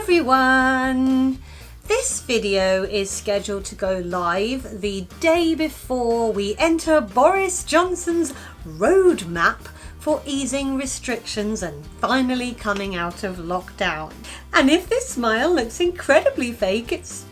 everyone! This video is scheduled to go live the day before we enter Boris Johnson's roadmap for easing restrictions and finally coming out of lockdown. And if this smile looks incredibly fake, it's,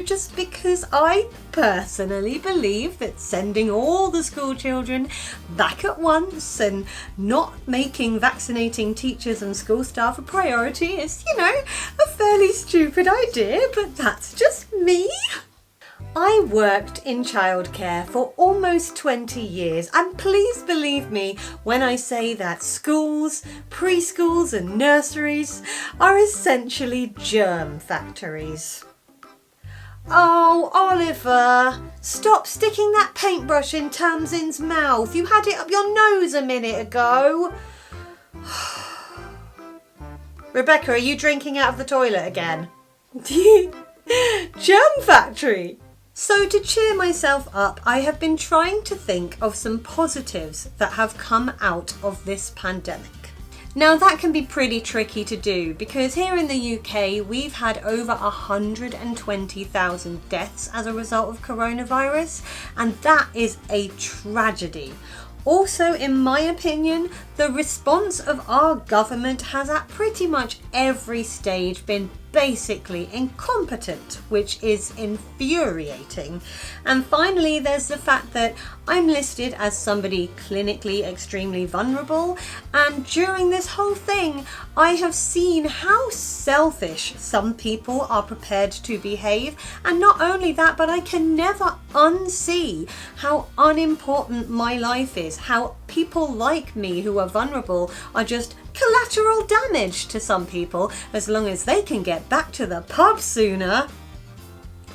just because I personally believe that sending all the school children back at once and not making vaccinating teachers and school staff a priority is, a fairly stupid idea, but that's just me. I worked in childcare for almost 20 years, and please believe me when I say that schools, preschools and nurseries are essentially germ factories. Oh, Oliver, stop sticking that paintbrush in Tamsin's mouth. You had it up your nose a minute ago. Rebecca, are you drinking out of the toilet again? Germ factory! So to cheer myself up, I have been trying to think of some positives that have come out of this pandemic. Now that can be pretty tricky to do because here in the UK we've had over 120,000 deaths as a result of coronavirus, and that is a tragedy. Also, in my opinion, the response of our government has at pretty much every stage been basically incompetent, which is infuriating. And finally, there's the fact that I'm listed as somebody clinically extremely vulnerable, and during this whole thing, I have seen how selfish some people are prepared to behave. And not only that, but I can never unsee how unimportant my life is, how people like me who are vulnerable are just collateral damage to some people as long as they can get back to the pub sooner.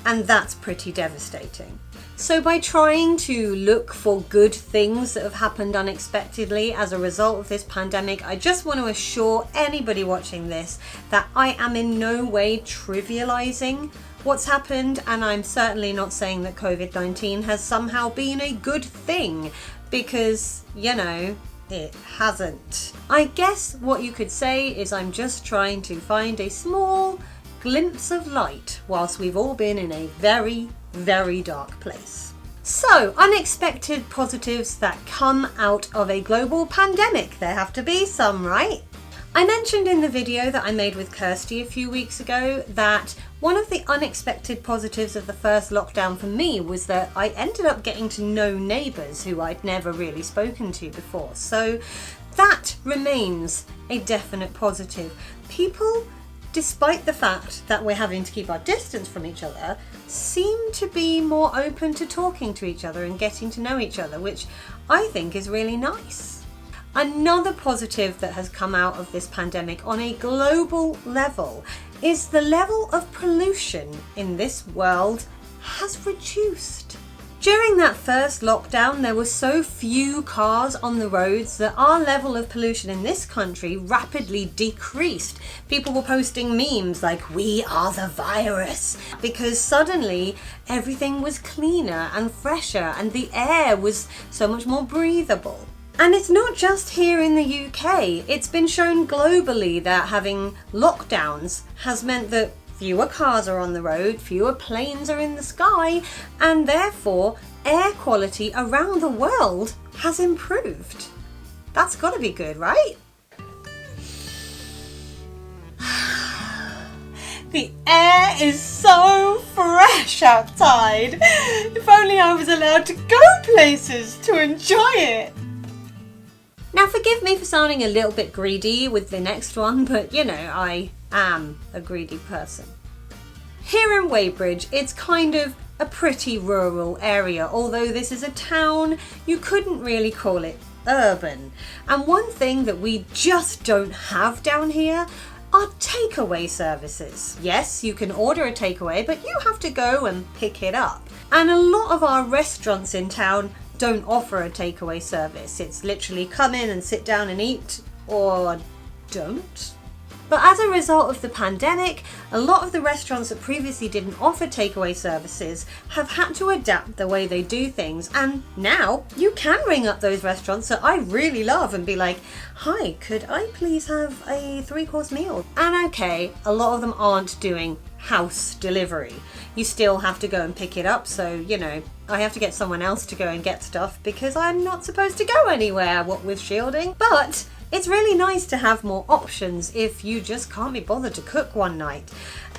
And that's pretty devastating. So by trying to look for good things that have happened unexpectedly as a result of this pandemic, I just want to assure anybody watching this that I am in no way trivializing what's happened, and I'm certainly not saying that COVID-19 has somehow been a good thing, because, it hasn't. I guess what you could say is I'm just trying to find a small glimpse of light whilst we've all been in a very, very dark place. So, unexpected positives that come out of a global pandemic. There have to be some, right? I mentioned in the video that I made with Kirsty a few weeks ago that one of the unexpected positives of the first lockdown for me was that I ended up getting to know neighbours who I'd never really spoken to before. So that remains a definite positive. People, despite the fact that we're having to keep our distance from each other, seem to be more open to talking to each other and getting to know each other, which I think is really nice. Another positive that has come out of this pandemic on a global level is the level of pollution in this world has reduced. During that first lockdown, there were so few cars on the roads that our level of pollution in this country rapidly decreased. People were posting memes like, "We are the virus," because suddenly everything was cleaner and fresher and the air was so much more breathable. And it's not just here in the UK. It's been shown globally that having lockdowns has meant that fewer cars are on the road, fewer planes are in the sky, and therefore air quality around the world has improved. That's got to be good, right? The air is so fresh outside. If only I was allowed to go places to enjoy it. Now forgive me for sounding a little bit greedy with the next one, but I am a greedy person. Here in Weybridge, it's kind of a pretty rural area, although this is a town, you couldn't really call it urban. And one thing that we just don't have down here are takeaway services. Yes, you can order a takeaway, but you have to go and pick it up. And a lot of our restaurants in town don't offer a takeaway service. It's literally come in and sit down and eat, or don't. But as a result of the pandemic, a lot of the restaurants that previously didn't offer takeaway services have had to adapt the way they do things, and now you can ring up those restaurants that I really love and be like, hi, could I please have a 3-course meal? And okay, a lot of them aren't doing house delivery. You still have to go and pick it up, so I have to get someone else to go and get stuff because I'm not supposed to go anywhere, what with shielding. But it's really nice to have more options if you just can't be bothered to cook one night.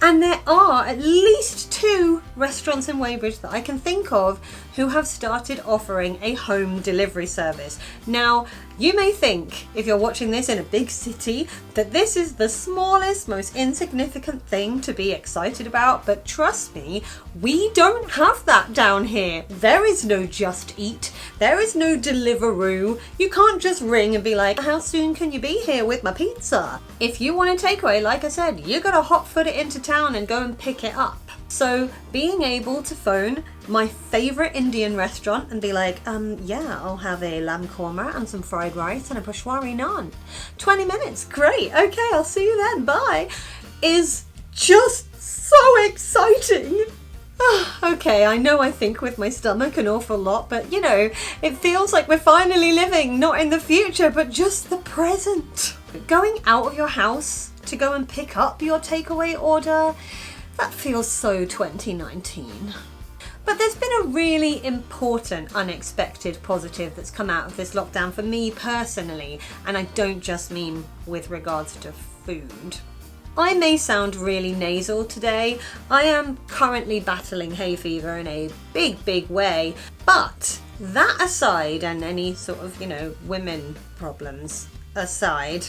And there are at least 2 restaurants in Weybridge that I can think of who have started offering a home delivery service. Now, you may think, if you're watching this in a big city, that this is the smallest, most insignificant thing to be excited about, but trust me, we don't have that down here. There is no Just Eat. There is no Deliveroo. You can't just ring and be like, how soon can you be here with my pizza? If you want a takeaway, like I said, you gotta hot foot it into town and go and pick it up. So being able to phone my favourite Indian restaurant and be like, yeah, I'll have a lamb korma and some fried rice and a peshwari naan. 20 minutes, great, okay, I'll see you then, bye, is just so exciting. Okay, I know I think with my stomach an awful lot, but it feels like we're finally living, not in the future, but just the present. Going out of your house to go and pick up your takeaway order, that feels so 2019. But there's been a really important, unexpected positive that's come out of this lockdown for me personally, and I don't just mean with regards to food. I may sound really nasal today. I am currently battling hay fever in a big way, but that aside, and any sort of, women problems aside,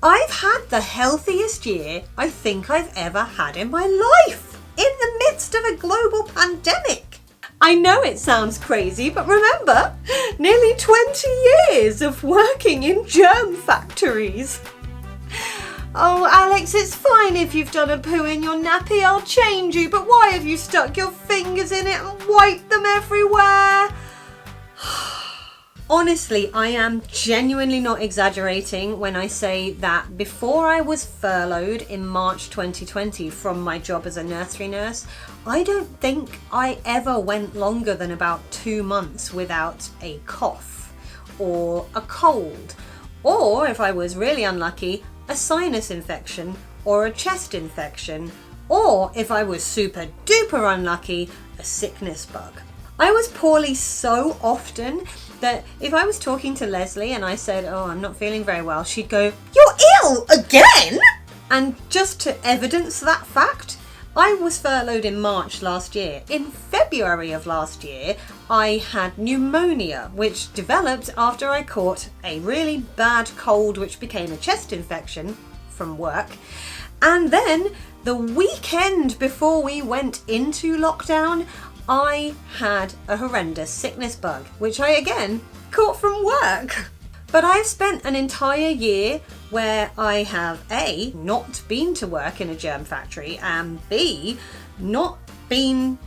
I've had the healthiest year I think I've ever had in my life, in the midst of a global pandemic. I know it sounds crazy, but remember, nearly 20 years of working in germ factories. Oh, Alex, it's fine if you've done a poo in your nappy, I'll change you, but why have you stuck your fingers in it and wiped them everywhere? Honestly, I am genuinely not exaggerating when I say that before I was furloughed in March 2020 from my job as a nursery nurse, I don't think I ever went longer than about 2 months without a cough or a cold, or if I was really unlucky, a sinus infection or a chest infection, or if I was super duper unlucky, a sickness bug. I was poorly so often that if I was talking to Leslie and I said, oh, I'm not feeling very well, she'd go, you're ill again? And just to evidence that fact, I was furloughed in March last year. In February of last year, I had pneumonia, which developed after I caught a really bad cold, which became a chest infection from work. And then the weekend before we went into lockdown, I had a horrendous sickness bug, which I again caught from work. But I've spent an entire year where I have A, not been to work in a germ factory, and B, not been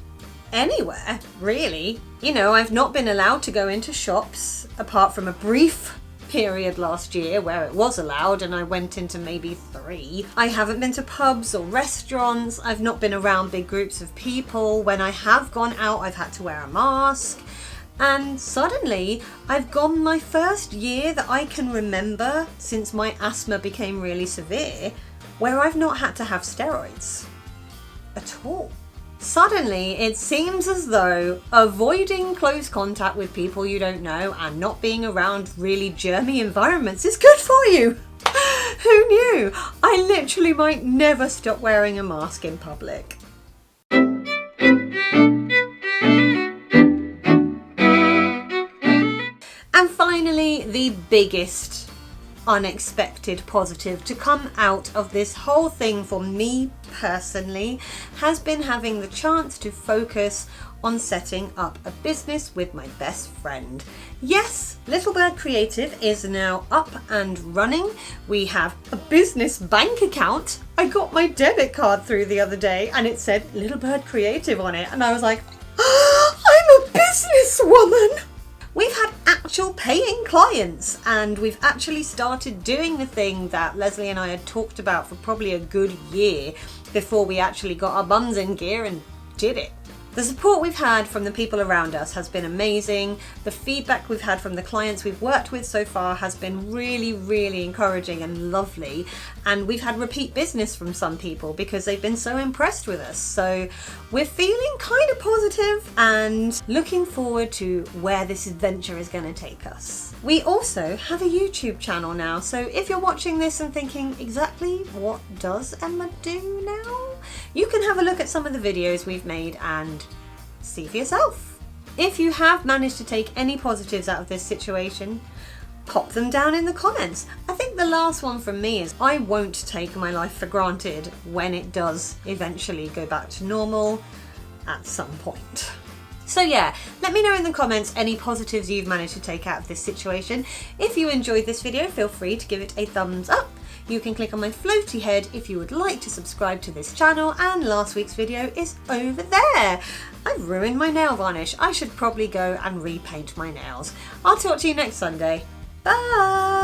anywhere, really. I've not been allowed to go into shops, apart from a brief period last year where it was allowed and I went into maybe 3. I haven't been to pubs or restaurants. I've not been around big groups of people. When I have gone out, I've had to wear a mask. And suddenly, I've gone my first year that I can remember since my asthma became really severe, where I've not had to have steroids at all. Suddenly, it seems as though avoiding close contact with people you don't know and not being around really germy environments is good for you. Who knew? I literally might never stop wearing a mask in public. And finally, the biggest unexpected positive to come out of this whole thing for me personally has been having the chance to focus on setting up a business with my best friend. Yes, Little Bird Creative is now up and running. We have a business bank account. I got my debit card through the other day and it said Little Bird Creative on it, and I was like, I'm a businesswoman. we've had actual paying clients, and we've actually started doing the thing that Leslie and I had talked about for probably a good year before we actually got our bums in gear and did it. The support we've had from the people around us has been amazing. The feedback we've had from the clients we've worked with so far has been really, really encouraging and lovely. And we've had repeat business from some people because they've been so impressed with us. So we're feeling kind of positive and looking forward to where this adventure is going to take us. We also have a YouTube channel now. So if you're watching this and thinking, exactly what does Emma do now? You can have a look at some of the videos we've made and see for yourself. If you have managed to take any positives out of this situation, pop them down in the comments. I think the last one from me is I won't take my life for granted when it does eventually go back to normal at some point. So yeah, let me know in the comments any positives you've managed to take out of this situation. If you enjoyed this video, feel free to give it a thumbs up. You can click on my floaty head if you would like to subscribe to this channel, and last week's video is over there. I've ruined my nail varnish. I should probably go and repaint my nails. I'll talk to you next Sunday. Bye!